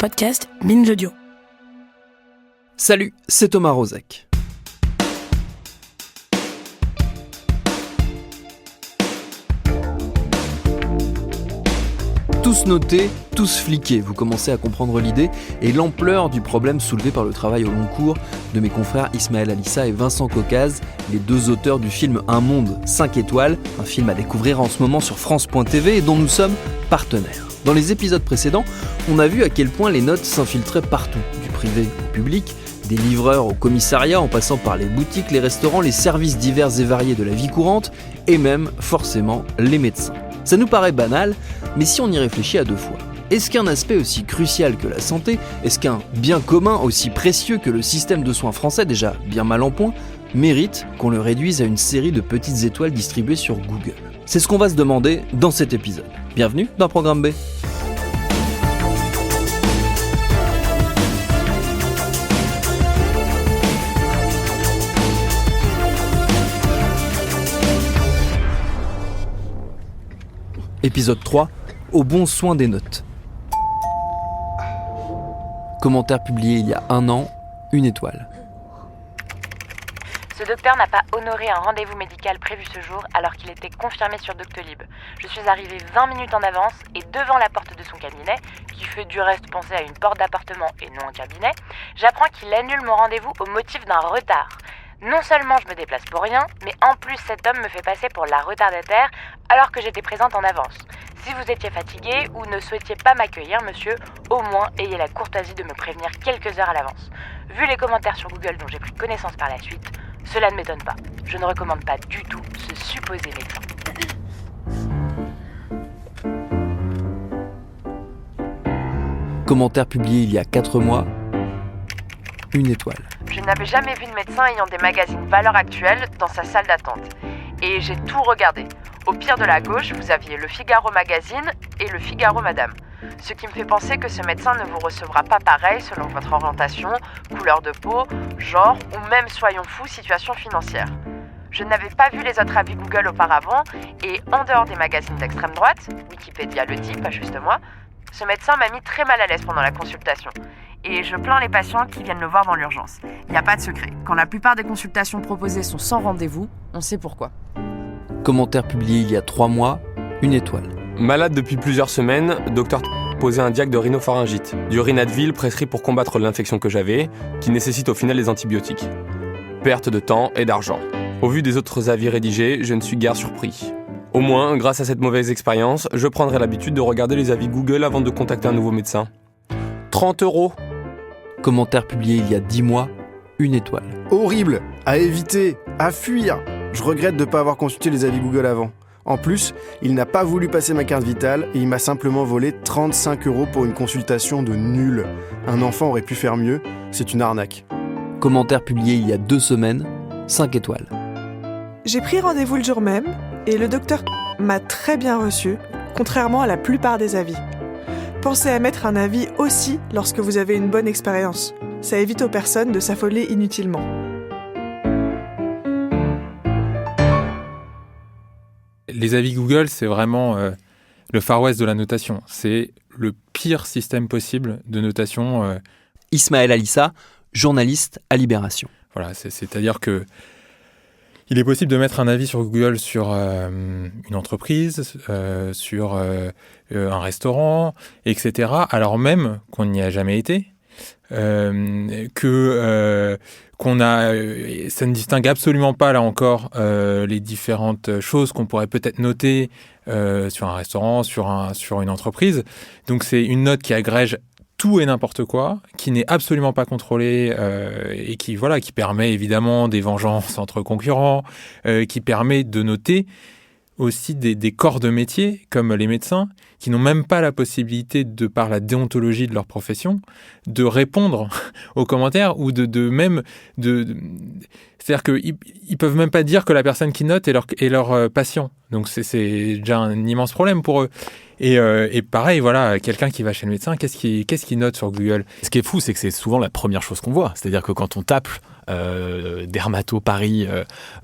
podcast Binge Audio. Salut, c'est Thomas Rozek. Tous notés, tous fliqués, vous commencez à comprendre l'idée et l'ampleur du problème soulevé par le travail au long cours de mes confrères Ismaël Alissa et Vincent Caucase, les deux auteurs du film Un monde 5 étoiles, un film à découvrir en ce moment sur France.tv et dont nous sommes partenaires. Dans les épisodes précédents, on a vu à quel point les notes s'infiltraient partout, du privé au public, des livreurs au commissariat en passant par les boutiques, les restaurants, les services divers et variés de la vie courante et même, forcément, les médecins. Ça nous paraît banal, mais si on y réfléchit à deux fois, est-ce qu'un aspect aussi crucial que la santé, est-ce qu'un bien commun aussi précieux que le système de soins français, déjà bien mal en point, mérite qu'on le réduise à une série de petites étoiles distribuées sur Google ? C'est ce qu'on va se demander dans cet épisode. Bienvenue dans Programme B. Épisode 3, au bon soin des notes. Commentaire publié il y a 1 an, 1 étoile. Ce docteur n'a pas honoré un rendez-vous médical prévu ce jour alors qu'il était confirmé sur Doctolib. Je suis arrivée 20 minutes en avance et devant la porte de son cabinet, qui fait du reste penser à une porte d'appartement et non un cabinet, j'apprends qu'il annule mon rendez-vous au motif d'un retard. Non seulement je me déplace pour rien, mais en plus cet homme me fait passer pour la retardataire alors que j'étais présente en avance. Si vous étiez fatigué ou ne souhaitiez pas m'accueillir, monsieur, au moins ayez la courtoisie de me prévenir quelques heures à l'avance. Vu les commentaires sur Google dont j'ai pris connaissance par la suite, cela ne m'étonne pas. Je ne recommande pas du tout ce supposé médecin. Commentaire publié il y a 4 mois, 1 étoile. Je n'avais jamais vu de médecin ayant des magazines valeurs actuelles dans sa salle d'attente. Et j'ai tout regardé. Au pire de la gauche, vous aviez le Figaro Magazine et le Figaro Madame. Ce qui me fait penser que ce médecin ne vous recevra pas pareil selon votre orientation, couleur de peau, genre ou même, soyons fous, situation financière. Je n'avais pas vu les autres avis Google auparavant et en dehors des magazines d'extrême droite, Wikipédia le dit, pas juste moi, ce médecin m'a mis très mal à l'aise pendant la consultation. Et je plains les patients qui viennent le voir dans l'urgence. Il n'y a pas de secret. Quand la plupart des consultations proposées sont sans rendez-vous, on sait pourquoi. Commentaire publié il y a 3 mois, 1 étoile. Malade depuis plusieurs semaines, docteur posait un diag de rhinopharyngite, du Rhinadvil prescrit pour combattre l'infection que j'avais, qui nécessite au final des antibiotiques. Perte de temps et d'argent. Au vu des autres avis rédigés, je ne suis guère surpris. Au moins, grâce à cette mauvaise expérience, je prendrai l'habitude de regarder les avis Google avant de contacter un nouveau médecin. 30 €. Commentaire publié il y a 10 mois, 1 étoile. Horrible, à éviter, à fuir. Je regrette de ne pas avoir consulté les avis Google avant. En plus, il n'a pas voulu passer ma carte vitale et il m'a simplement volé 35 € pour une consultation de nul. Un enfant aurait pu faire mieux, c'est une arnaque. Commentaire publié il y a 2 semaines, 5 étoiles. J'ai pris rendez-vous le jour même et le docteur m'a très bien reçu, contrairement à la plupart des avis. Pensez à mettre un avis aussi lorsque vous avez une bonne expérience. Ça évite aux personnes de s'affoler inutilement. Les avis Google, c'est vraiment le Far West de la notation. C'est le pire système possible de notation. Ismaël Alissa, journaliste à Libération. Voilà, c'est-à-dire que il est possible de mettre un avis sur Google sur une entreprise, sur un restaurant, etc., alors même qu'on n'y a jamais été, ça ne distingue absolument pas, là encore, les différentes choses qu'on pourrait peut-être noter sur un restaurant, sur une entreprise. Donc c'est une note qui agrège tout et n'importe quoi, qui n'est absolument pas contrôlé et qui permet évidemment des vengeances entre concurrents, qui permet de noter aussi des corps de métier, comme les médecins, qui n'ont même pas la possibilité, de par la déontologie de leur profession, de répondre aux commentaires ou c'est-à-dire qu'ils peuvent même pas dire que la personne qui note est leur patient. Donc c'est déjà un immense problème pour eux. Et pareil, voilà, quelqu'un qui va chez le médecin, qu'est-ce qu'il note sur Google ? Ce qui est fou, c'est que c'est souvent la première chose qu'on voit. C'est-à-dire que quand on tape Dermato Paris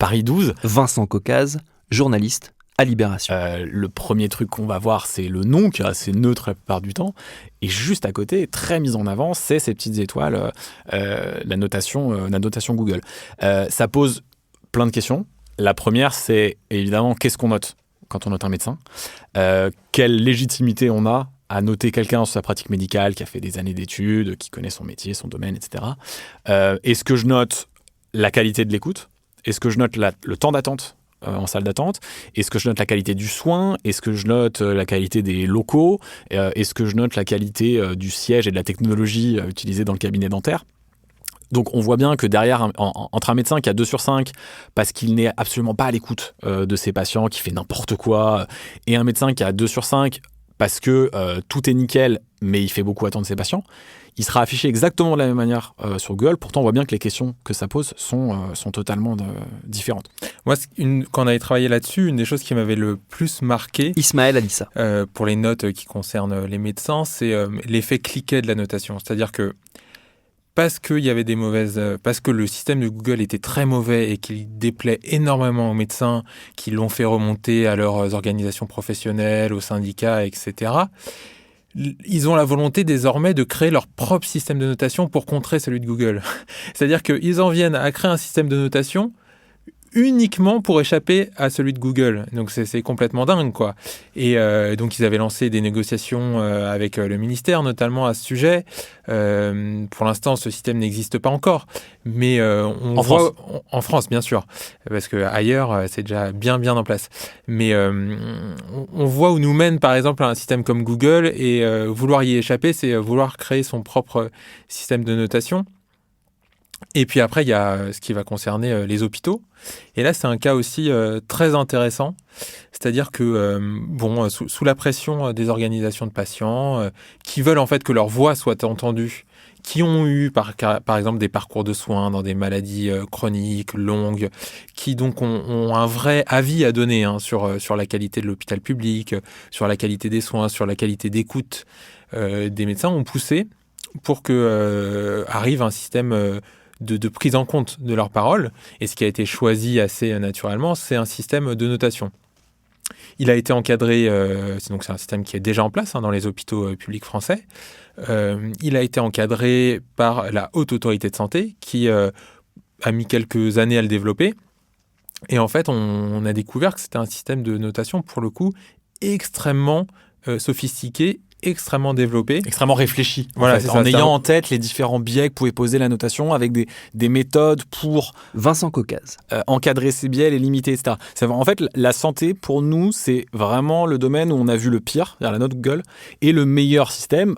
12... Vincent Caucase, journaliste à Libération. Le premier truc qu'on va voir, c'est le nom, qui est assez neutre la plupart du temps. Et juste à côté, très mise en avant, c'est ces petites étoiles, la notation Google. Ça pose plein de questions. La première, c'est évidemment, qu'est-ce qu'on note quand on note un médecin ? Quelle légitimité on a à noter quelqu'un sur sa pratique médicale qui a fait des années d'études, qui connaît son métier, son domaine, etc. Est-ce que je note la qualité de l'écoute ? Est-ce que je note le temps d'attente en salle d'attente ? Est-ce que je note la qualité du soin ? Est-ce que je note la qualité des locaux ? Est-ce que je note la qualité du siège et de la technologie utilisée dans le cabinet dentaire ? Donc on voit bien que derrière, entre un médecin qui a 2 sur 5 parce qu'il n'est absolument pas à l'écoute de ses patients, qui fait n'importe quoi, et un médecin qui a 2 sur 5 parce que tout est nickel, mais il fait beaucoup attendre ses patients, il sera affiché exactement de la même manière sur Google. Pourtant, on voit bien que les questions que ça pose sont totalement différentes. Moi, quand on avait travaillé là-dessus, une des choses qui m'avait le plus marqué, Ismaël Alissa. pour les notes qui concernent les médecins, c'est l'effet cliquet de la notation. C'est-à-dire que parce que le système de Google était très mauvais et qu'il déplaît énormément aux médecins qui l'ont fait remonter à leurs organisations professionnelles, aux syndicats, etc., ils ont la volonté désormais de créer leur propre système de notation pour contrer celui de Google. C'est-à-dire qu'ils en viennent à créer un système de notation uniquement pour échapper à celui de Google. Donc c'est complètement dingue, quoi. Et donc ils avaient lancé des négociations avec le ministère, notamment à ce sujet. Pour l'instant, ce système n'existe pas encore, mais en France, bien sûr, parce que ailleurs, c'est déjà bien en place. Mais on voit où nous mène, par exemple, un système comme Google, et vouloir y échapper, c'est vouloir créer son propre système de notation. Et puis après, il y a ce qui va concerner les hôpitaux. Et là, c'est un cas aussi très intéressant. C'est-à-dire que, sous la pression des organisations de patients qui veulent en fait que leur voix soit entendue, qui ont eu par exemple des parcours de soins dans des maladies chroniques, longues, qui donc ont un vrai avis à donner sur la qualité de l'hôpital public, sur la qualité des soins, sur la qualité d'écoute des médecins, ont poussé pour que arrive un système de prise en compte de leurs paroles. Et ce qui a été choisi assez naturellement, c'est un système de notation. Il a été encadré, donc c'est un système qui est déjà en place dans les hôpitaux publics français. Il a été encadré par la Haute Autorité de Santé, qui a mis quelques années à le développer. Et en fait, on a découvert que c'était un système de notation, pour le coup, extrêmement sophistiqué, extrêmement développé. Extrêmement réfléchi. Voilà, en ayant en tête les différents biais que pouvait poser la notation, avec des méthodes pour Vincent Caucase. encadrer ces biais, les limiter, etc. En fait, la santé, pour nous, c'est vraiment le domaine où on a vu le pire, c'est-à-dire la note Google, et le meilleur système.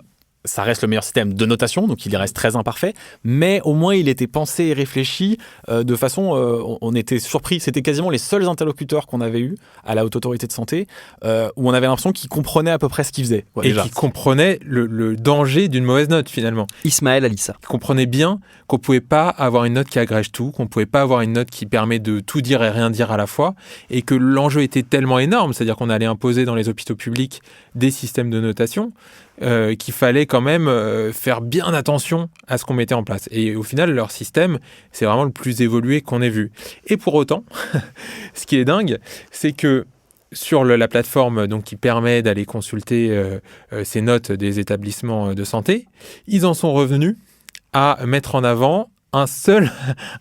Ça reste le meilleur système de notation, donc il reste très imparfait, mais au moins il était pensé et réfléchi de façon... on était surpris, c'était quasiment les seuls interlocuteurs qu'on avait eus à la Haute Autorité de Santé, où on avait l'impression qu'ils comprenaient à peu près ce qu'ils faisaient. Et qui comprenaient le danger d'une mauvaise note, finalement. Ismaël Alissa. Qui comprenaient bien qu'on ne pouvait pas avoir une note qui agrège tout, qu'on ne pouvait pas avoir une note qui permet de tout dire et rien dire à la fois, et que l'enjeu était tellement énorme, c'est-à-dire qu'on allait imposer dans les hôpitaux publics des systèmes de notation, qu'il fallait quand même faire bien attention à ce qu'on mettait en place. Et au final, leur système, c'est vraiment le plus évolué qu'on ait vu. Et pour autant, ce qui est dingue, c'est que sur la plateforme donc, qui permet d'aller consulter ces notes des établissements de santé, ils en sont revenus à mettre en avant un seul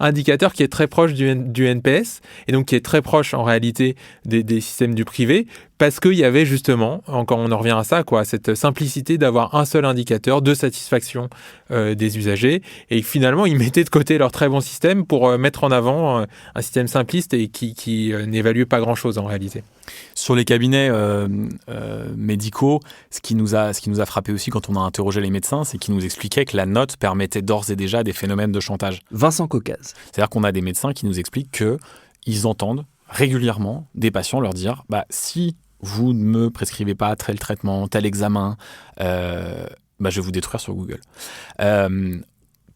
indicateur qui est très proche du NPS, et donc qui est très proche en réalité des systèmes du privé, parce qu'il y avait justement, encore on en revient à ça, cette simplicité d'avoir un seul indicateur de satisfaction des usagers, et finalement ils mettaient de côté leur très bon système pour mettre en avant un système simpliste et qui n'évalue pas grand-chose en réalité. Sur les cabinets médicaux, ce qui nous a frappé aussi quand on a interrogé les médecins, c'est qu'ils nous expliquaient que la note permettait d'ores et déjà des phénomènes de chantage. Vincent Caucase. C'est-à-dire qu'on a des médecins qui nous expliquent qu'ils entendent régulièrement des patients leur dire si vous ne me prescrivez pas tel traitement, tel examen, je vais vous détruire sur Google.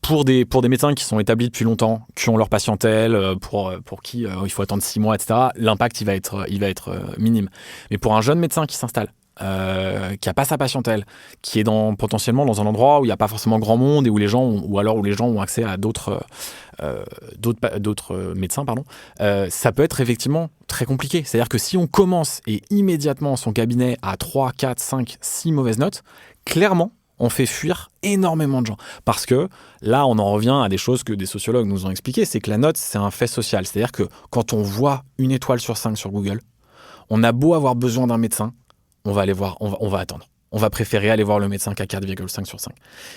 Pour des médecins qui sont établis depuis longtemps, qui ont leur patientèle, pour qui il faut attendre 6 mois, etc., l'impact il va être minime. Mais pour un jeune médecin qui s'installe qui a pas sa patientèle, qui est potentiellement dans un endroit où il n'y a pas forcément grand monde et où les gens ont accès à d'autres médecins, ça peut être effectivement très compliqué. C'est-à-dire que si on commence et immédiatement son cabinet a 3, 4, 5, 6 mauvaises notes, clairement, on fait fuir énormément de gens. Parce que là, on en revient à des choses que des sociologues nous ont expliquées, c'est que la note, c'est un fait social. C'est-à-dire que quand on voit 1 étoile sur 5 sur Google, on a beau avoir besoin d'un médecin, on va aller voir, on va attendre. On va préférer aller voir le médecin qu'à 4,5 sur 5.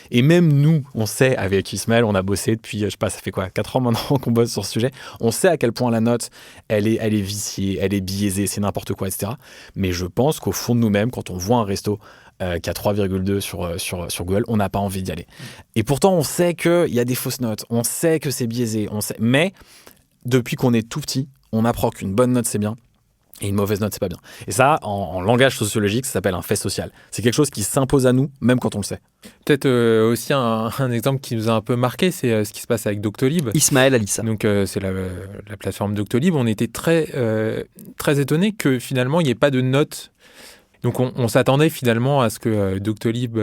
Et même nous, on sait, avec Ismaël, on a bossé depuis, je sais pas, ça fait quoi, 4 ans maintenant qu'on bosse sur ce sujet, on sait à quel point la note, elle est viciée, elle est biaisée, c'est n'importe quoi, etc. Mais je pense qu'au fond de nous-mêmes, quand on voit un resto qui a 3,2 sur Google, on n'a pas envie d'y aller. Et pourtant, on sait qu'il y a des fausses notes, on sait que c'est biaisé, mais depuis qu'on est tout petit, on apprend qu'une bonne note, c'est bien, et une mauvaise note, c'est pas bien. Et ça, en langage sociologique, ça s'appelle un fait social. C'est quelque chose qui s'impose à nous, même quand on le sait. Peut-être aussi un exemple qui nous a un peu marqué, c'est ce qui se passe avec Doctolib. Ismaël Alissa. Donc c'est la plateforme Doctolib. On était très étonnés que finalement, il n'y ait pas de notes. Donc on s'attendait finalement à ce que Doctolib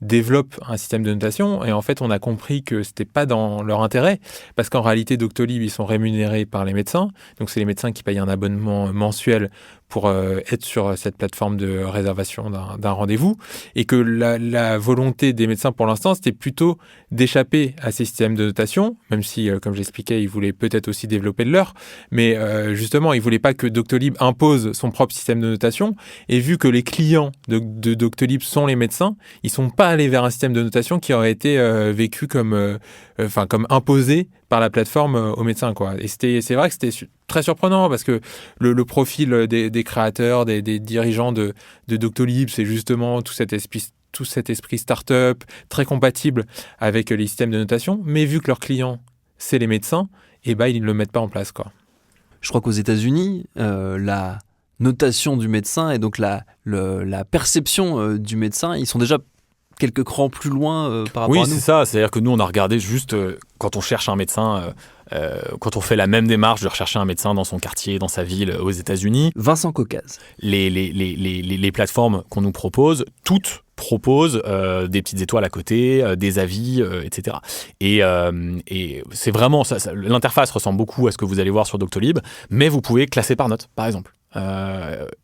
développe un système de notation, et en fait on a compris que c'était pas dans leur intérêt, parce qu'en réalité Doctolib, ils sont rémunérés par les médecins, donc c'est les médecins qui payent un abonnement mensuel pour être sur cette plateforme de réservation d'un rendez-vous, et que la volonté des médecins pour l'instant, c'était plutôt d'échapper à ces systèmes de notation, même si, comme j'expliquais, ils voulaient peut-être aussi développer le leur, mais justement, ils voulaient pas que Doctolib impose son propre système de notation, et vu que les clients de Doctolib sont les médecins, ils sont pas allés vers un système de notation qui aurait été vécu comme imposé par la plateforme aux médecins, quoi. Et c'est vrai que c'était très surprenant, parce que le profil des créateurs, des dirigeants de Doctolib, c'est justement tout cet esprit start-up, très compatible avec les systèmes de notation, mais vu que leurs clients, c'est les médecins, ils ne le mettent pas en place, quoi. Je crois qu'aux États-Unis, la notation du médecin et donc la perception du médecin, ils sont déjà quelques crans plus loin par rapport à nous. Oui, c'est ça. C'est-à-dire que nous, on a regardé juste quand on cherche un médecin, quand on fait la même démarche de rechercher un médecin dans son quartier, dans sa ville, aux États-Unis. Vincent Caucase. Les plateformes qu'on nous propose, toutes proposent des petites étoiles à côté, des avis, etc. Et c'est vraiment ça, l'interface ressemble beaucoup à ce que vous allez voir sur Doctolib, mais vous pouvez classer par note, par exemple.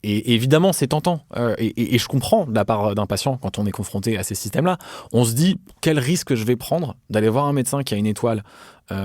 Et évidemment, c'est tentant. Et je comprends de la part d'un patient, quand on est confronté à ces systèmes-là, on se dit quel risque je vais prendre d'aller voir un médecin qui a 1 étoile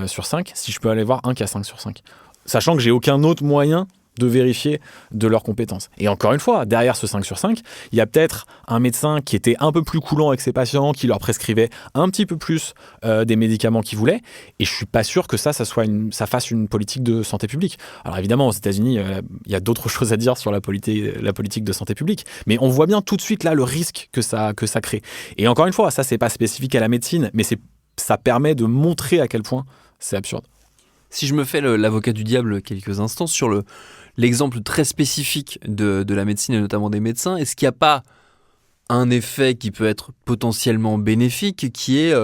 sur 5 si je peux aller voir un qui a 5 sur 5. Sachant que j'ai aucun autre moyen de vérifier de leurs compétences. Et encore une fois, derrière ce 5 sur 5, il y a peut-être un médecin qui était un peu plus coulant avec ses patients, qui leur prescrivait un petit peu plus des médicaments qu'ils voulaient, et je suis pas sûr que ça fasse une politique de santé publique. Alors évidemment, aux États-Unis, il y a d'autres choses à dire sur la politique de santé publique, mais on voit bien tout de suite là le risque que ça crée. Et encore une fois, ça c'est pas spécifique à la médecine, mais ça permet de montrer à quel point c'est absurde. Si je me fais l'avocat du diable quelques instants sur l'exemple très spécifique de la médecine et notamment des médecins, est-ce qu'il n'y a pas un effet qui peut être potentiellement bénéfique, qui est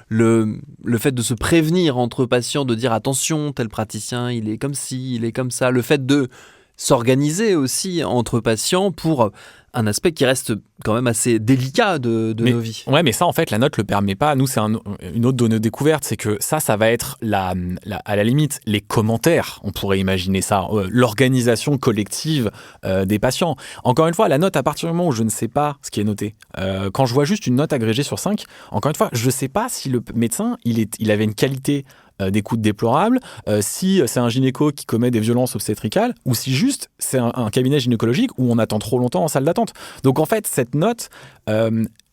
le fait de se prévenir entre patients, de dire attention, tel praticien, il est comme ci, il est comme ça, le fait de s'organiser aussi entre patients pour un aspect qui reste quand même assez délicat de nos vies. Ouais, mais ça, en fait, la note le permet pas. Nous, c'est une autre de nos découvertes, c'est que ça va être à la limite les commentaires. On pourrait imaginer ça, l'organisation collective des patients. Encore une fois, la note, à partir du moment où je ne sais pas ce qui est noté, quand je vois juste une note agrégée sur 5, encore une fois, je ne sais pas si le médecin, il avait une qualité d'écoute déplorable, si c'est un gynéco qui commet des violences obstétricales, ou si juste c'est un cabinet gynécologique où on attend trop longtemps en salle d'attente. Donc en fait, cette note,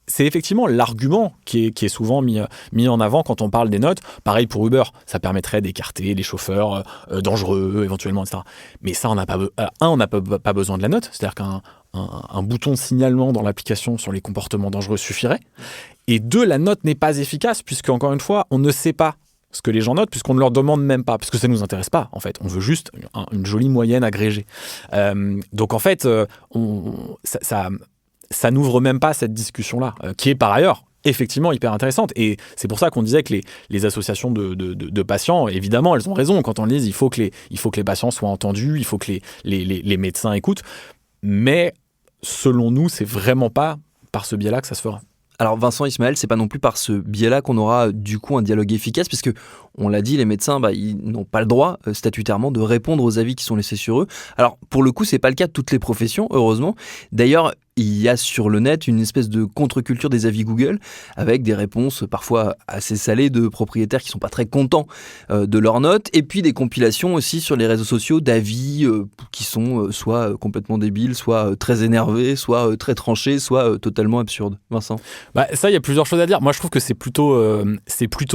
c'est effectivement l'argument qui est souvent mis en avant quand on parle des notes. Pareil pour Uber, ça permettrait d'écarter les chauffeurs dangereux éventuellement, etc. Mais ça, on n'a pas besoin de la note, c'est-à-dire qu'un bouton de signalement dans l'application sur les comportements dangereux suffirait. Et 2, la note n'est pas efficace, puisque encore une fois, on ne sait pas ce que les gens notent, puisqu'on ne leur demande même pas, parce que ça ne nous intéresse pas, en fait. On veut juste une jolie moyenne agrégée. Donc, en fait, ça n'ouvre même pas cette discussion-là, qui est par ailleurs effectivement hyper intéressante. Et c'est pour ça qu'on disait que les associations de patients, évidemment, elles ont raison. Quand on le dit, il faut que les patients soient entendus, il faut que les médecins écoutent. Mais selon nous, c'est vraiment pas par ce biais-là que ça se fera. Alors Vincent, Ismaël, c'est pas non plus par ce biais-là qu'on aura du coup un dialogue efficace, parce que on l'a dit, les médecins, ils n'ont pas le droit statutairement de répondre aux avis qui sont laissés sur eux. Alors pour le coup, c'est pas le cas de toutes les professions, heureusement. D'ailleurs, il y a sur le net une espèce de contre-culture des avis Google, avec des réponses parfois assez salées de propriétaires qui sont pas très contents de leurs notes, et puis des compilations aussi sur les réseaux sociaux d'avis qui sont soit complètement débiles, soit très énervés, soit très tranchés, soit totalement absurdes. Vincent ? Ça, il y a plusieurs choses à dire. Moi, je trouve que c'est plutôt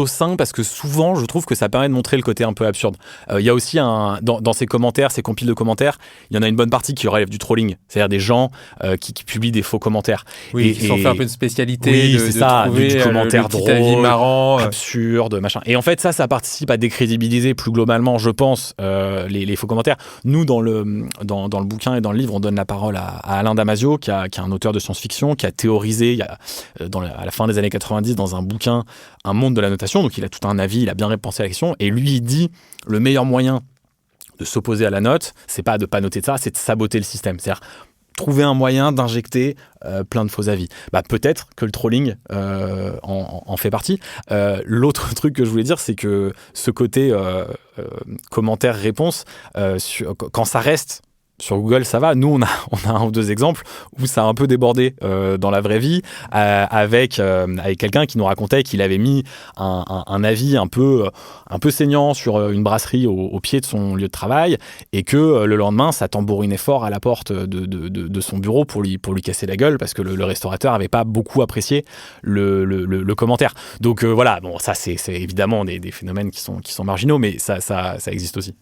sain, parce que souvent, je trouve que ça permet de montrer le côté un peu absurde. Il y a aussi dans ces commentaires, ces compiles de commentaires, il y en a une bonne partie qui relève du trolling, c'est-à-dire des gens qui publient des faux commentaires. Oui, qui sont fait un peu une spécialité de trouver du commentaire le petit drôle, avis marrant, absurde, machin. Et en fait, ça participe à décrédibiliser plus globalement, je pense, les faux commentaires. Nous, dans le bouquin et dans le livre, on donne la parole à Alain Damasio, qui est un auteur de science-fiction, qui a théorisé à la fin des années 90 dans un bouquin un monde de la notation. Donc il a tout un avis, il a bien repensé la question, et lui il dit le meilleur moyen de s'opposer à la note, c'est pas de pas noter ça, c'est de saboter le système. C'est-à-dire trouver un moyen d'injecter plein de faux avis. Peut-être que le trolling en fait partie. L'autre truc que je voulais dire, c'est que ce côté commentaire-réponse, quand ça reste sur Google, ça va. Nous, on a un ou deux exemples où ça a un peu débordé dans la vraie vie, avec quelqu'un qui nous racontait qu'il avait mis un avis un peu saignant sur une brasserie au pied de son lieu de travail, et que le lendemain, ça tambourinait fort à la porte de son bureau pour lui casser la gueule, parce que le restaurateur n'avait pas beaucoup apprécié le commentaire. Donc voilà, bon, ça c'est évidemment des phénomènes qui sont marginaux, mais ça existe aussi.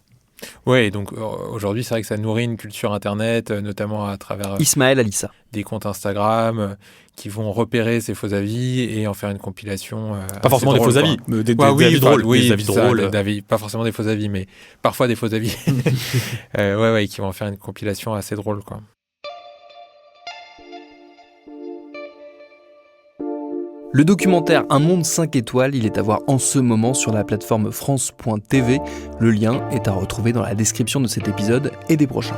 Oui, donc aujourd'hui, c'est vrai que ça nourrit une culture Internet, notamment à travers Ismaël, Alissa. des comptes Instagram qui vont repérer ces faux avis et en faire une compilation. Pas forcément des faux avis, mais des avis drôles. Oui, des avis drôles. Pas forcément des faux avis, mais parfois des faux avis. Qui vont en faire une compilation assez drôle, quoi. Le documentaire Un monde 5 étoiles, il est à voir en ce moment sur la plateforme France.tv. Le lien est à retrouver dans la description de cet épisode et des prochains.